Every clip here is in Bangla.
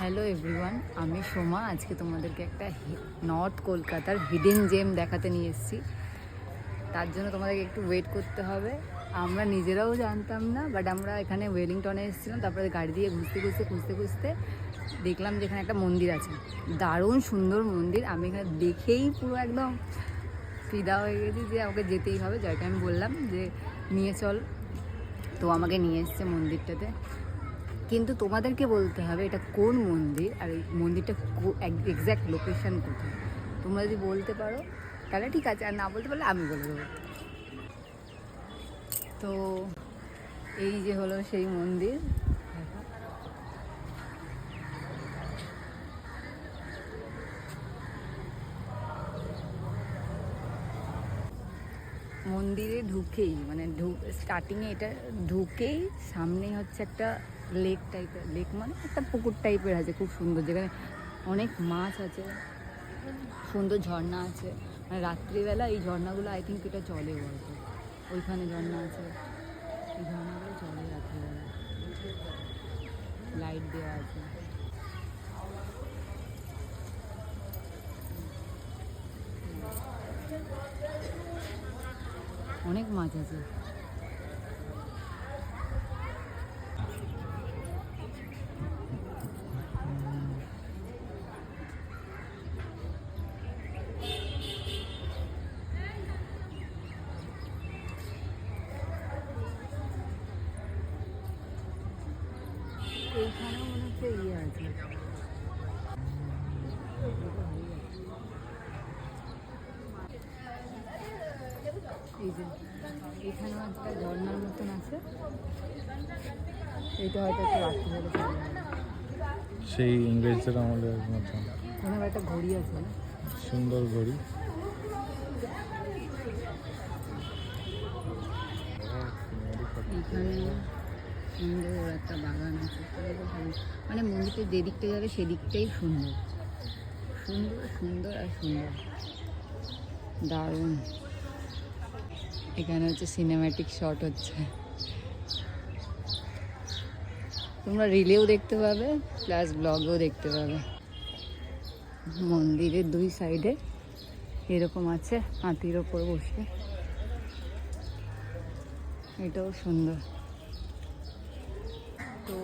হ্যালো এভরিওয়ান, আমি সোমা। আজকে তোমাদেরকে একটা নর্থ কলকাতার হিডেন জেম দেখাতে নিয়ে এসেছি। তার জন্য তোমাদেরকে একটু ওয়েট করতে হবে। আমরা নিজেরাও জানতাম না, বাট আমরা এখানে ওয়েলিংটনে এসেছিলাম। তারপরে গাড়ি দিয়ে খুঁজতে দেখলাম যে এখানে একটা মন্দির আছে, দারুণ সুন্দর মন্দির। আমি এখানে দেখেই পুরো একদম ফিদা হয়ে গেছি যে আমাকে যেতেই হবে। জয়কে আমি বললাম যে নিয়ে চল, তো আমাকে নিয়ে এসছে মন্দিরটাতে। কিন্তু তোমাদেরকে বলতে হবে এটা কোন মন্দির আর এই মন্দিরটা এক্স্যাক্ট লোকেশন কোথায়। তোমরা যদি বলতে পারো তাহলে ঠিক আছে, আর না বলতে পারলে আমি বলে দেবো। তো এই যে হলো সেই মন্দির। মন্দিরে ঢুকেই মানে স্টার্টিংয়ে এটা ঢুকেই সামনেই হচ্ছে একটা লেক টাইপের, লেক মানে একটা পুকুর টাইপের আছে, খুব সুন্দর, যেখানে অনেক মাছ আছে, সুন্দর ঝর্ণা আছে। মানে রাত্রিবেলা এই ঝর্ণাগুলো আই থিঙ্ক এটা চলে বলতো, ওইখানে ঝর্ণা আছে, এই ঝর্ণাগুলো চলে রাত্রিবেলা, লাইট দেওয়া আছে। অনেক মাছ আছে। এইখানেও মনে হচ্ছে ইয়ে আছে, এই যে এখানেও একটা ঝর্ণার মতন আছে। এইটা হয়তো একটু রাত্রি হলে সেই ইংরেজদের আমলের মতন ওখানে একটা ঘড়ি আছে, সুন্দর ঘড়ি। এখানে সুন্দর একটা বাগান আছে। মানে মন্দিরটা যেদিকটা যাবে সেদিকটাই সুন্দর সুন্দর সুন্দর আর সুন্দর, দারুণ। এখানে হচ্ছে সিনেম্যাটিক শট হচ্ছে, তোমরা রিলেও দেখতে পাবে প্লাস ব্লগেও দেখতে পাবে। মন্দিরের দুই সাইডে এরকম আছে হাতির ওপর বসে, এটাও সুন্দর। তো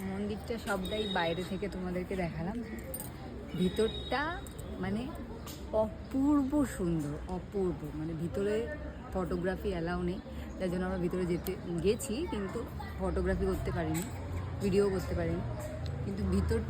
মন্দিরটা সবটাই বাইরে থেকে তোমাদেরকে দেখালাম, ভিতরটা মানে অপূর্ব সুন্দর, অপূর্ব। মানে ভিতরে ফটোগ্রাফি অ্যালাউ নেই, তার জন্য আমরা ভিতরে গেছি কিন্তু ফটোগ্রাফি করতে পারিনি, ভিডিও করতে পারিনি। কিন্তু ভিতর